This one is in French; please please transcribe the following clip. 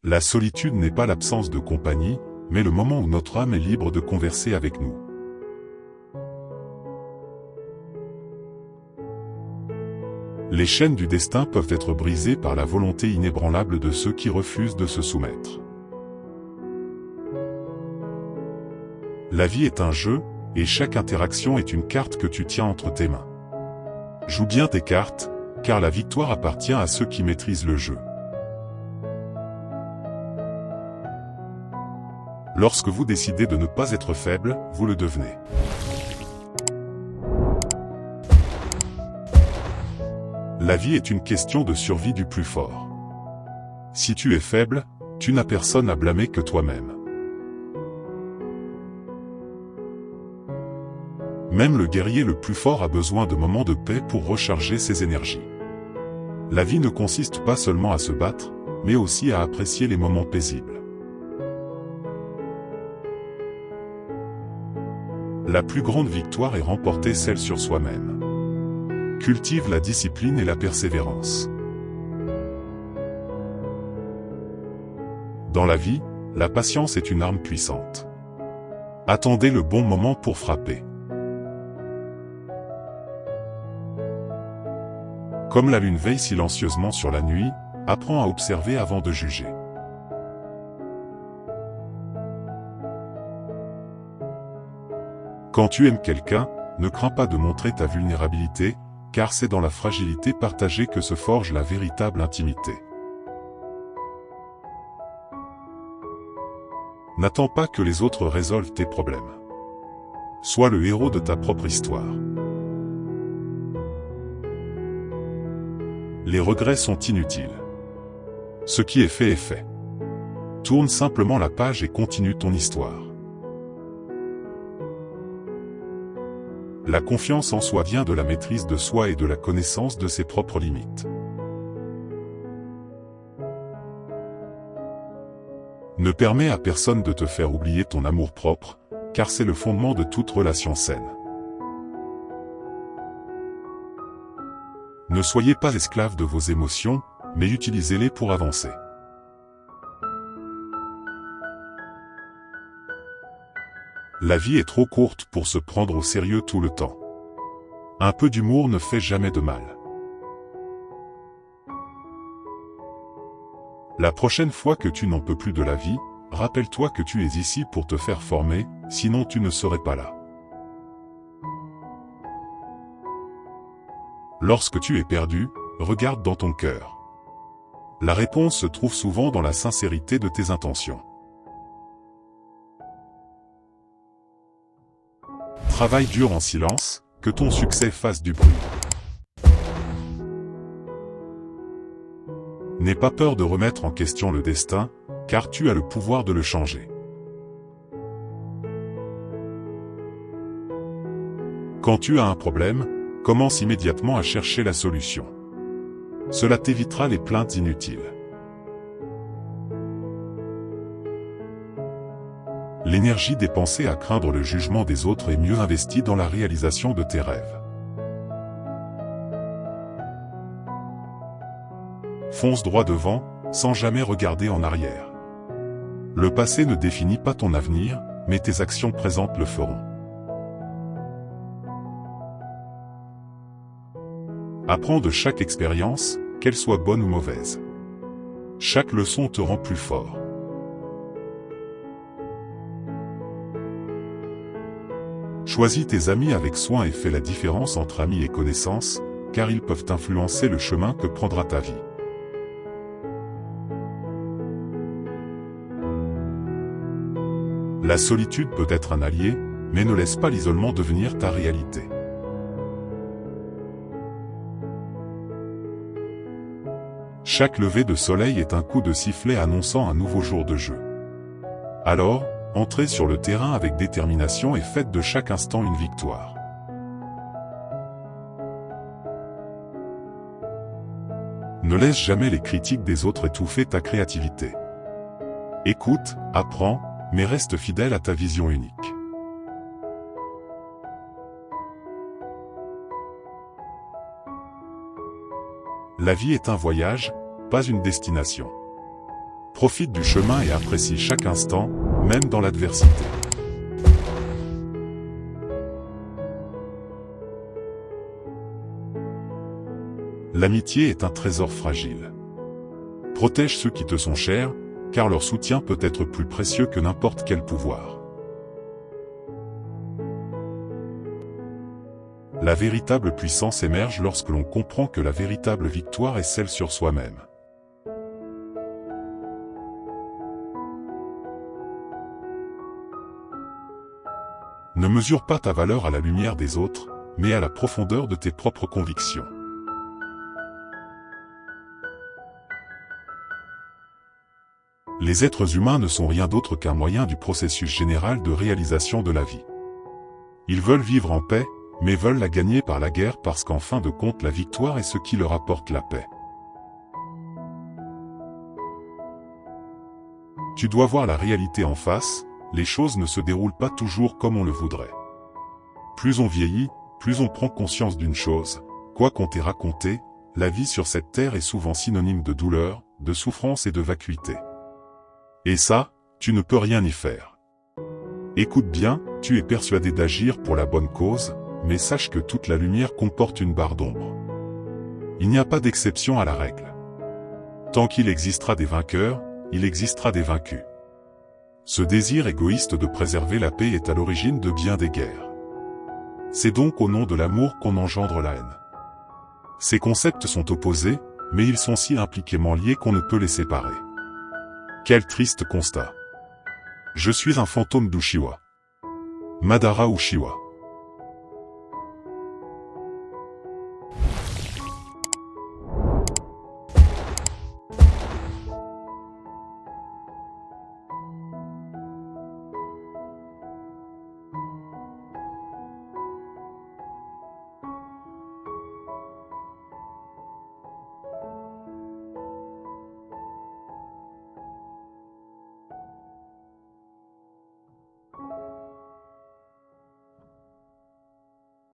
La solitude n'est pas l'absence de compagnie, mais le moment où notre âme est libre de converser avec nous. Les chaînes du destin peuvent être brisées par la volonté inébranlable de ceux qui refusent de se soumettre. La vie est un jeu, et chaque interaction est une carte que tu tiens entre tes mains. Joue bien tes cartes, car la victoire appartient à ceux qui maîtrisent le jeu. Lorsque vous décidez de ne pas être faible, vous le devenez. La vie est une question de survie du plus fort. Si tu es faible, tu n'as personne à blâmer que toi-même. Même le guerrier le plus fort a besoin de moments de paix pour recharger ses énergies. La vie ne consiste pas seulement à se battre, mais aussi à apprécier les moments paisibles. La plus grande victoire est remporter celle sur soi-même. Cultive la discipline et la persévérance. Dans la vie, la patience est une arme puissante. Attendez le bon moment pour frapper. Comme la lune veille silencieusement sur la nuit, apprends à observer avant de juger. Quand tu aimes quelqu'un, ne crains pas de montrer ta vulnérabilité, car c'est dans la fragilité partagée que se forge la véritable intimité. N'attends pas que les autres résolvent tes problèmes. Sois le héros de ta propre histoire. Les regrets sont inutiles. Ce qui est fait est fait. Tourne simplement la page et continue ton histoire. La confiance en soi vient de la maîtrise de soi et de la connaissance de ses propres limites. Ne permets à personne de te faire oublier ton amour-propre, car c'est le fondement de toute relation saine. Ne soyez pas esclaves de vos émotions, mais utilisez-les pour avancer. La vie est trop courte pour se prendre au sérieux tout le temps. Un peu d'humour ne fait jamais de mal. La prochaine fois que tu n'en peux plus de la vie, rappelle-toi que tu es ici pour te faire former, sinon tu ne serais pas là. Lorsque tu es perdu, regarde dans ton cœur. La réponse se trouve souvent dans la sincérité de tes intentions. Travaille dur en silence, que ton succès fasse du bruit. N'aie pas peur de remettre en question le destin, car tu as le pouvoir de le changer. Quand tu as un problème, commence immédiatement à chercher la solution. Cela t'évitera les plaintes inutiles. L'énergie dépensée à craindre le jugement des autres est mieux investie dans la réalisation de tes rêves. Fonce droit devant, sans jamais regarder en arrière. Le passé ne définit pas ton avenir, mais tes actions présentes le feront. Apprends de chaque expérience, qu'elle soit bonne ou mauvaise. Chaque leçon te rend plus fort. Choisis tes amis avec soin et fais la différence entre amis et connaissances, car ils peuvent influencer le chemin que prendra ta vie. La solitude peut être un allié, mais ne laisse pas l'isolement devenir ta réalité. Chaque lever de soleil est un coup de sifflet annonçant un nouveau jour de jeu. Alors, entrez sur le terrain avec détermination et faites de chaque instant une victoire. Ne laisse jamais les critiques des autres étouffer ta créativité. Écoute, apprends, mais reste fidèle à ta vision unique. La vie est un voyage, pas une destination. Profite du chemin et apprécie chaque instant, même dans l'adversité. L'amitié est un trésor fragile. Protège ceux qui te sont chers, car leur soutien peut être plus précieux que n'importe quel pouvoir. La véritable puissance émerge lorsque l'on comprend que la véritable victoire est celle sur soi-même. Ne mesure pas ta valeur à la lumière des autres, mais à la profondeur de tes propres convictions. Les êtres humains ne sont rien d'autre qu'un moyen du processus général de réalisation de la vie. Ils veulent vivre en paix, mais veulent la gagner par la guerre parce qu'en fin de compte la victoire est ce qui leur apporte la paix. Tu dois voir la réalité en face, les choses ne se déroulent pas toujours comme on le voudrait. Plus on vieillit, plus on prend conscience d'une chose, quoi qu'on t'ait raconté, la vie sur cette terre est souvent synonyme de douleur, de souffrance et de vacuité. Et ça, tu ne peux rien y faire. Écoute bien, tu es persuadé d'agir pour la bonne cause, mais sache que toute la lumière comporte une barre d'ombre. Il n'y a pas d'exception à la règle. Tant qu'il existera des vainqueurs, il existera des vaincus. Ce désir égoïste de préserver la paix est à l'origine de bien des guerres. C'est donc au nom de l'amour qu'on engendre la haine. Ces concepts sont opposés, mais ils sont si impliquément liés qu'on ne peut les séparer. Quel triste constat. Je suis un fantôme d'Uchiwa. Madara Uchiwa.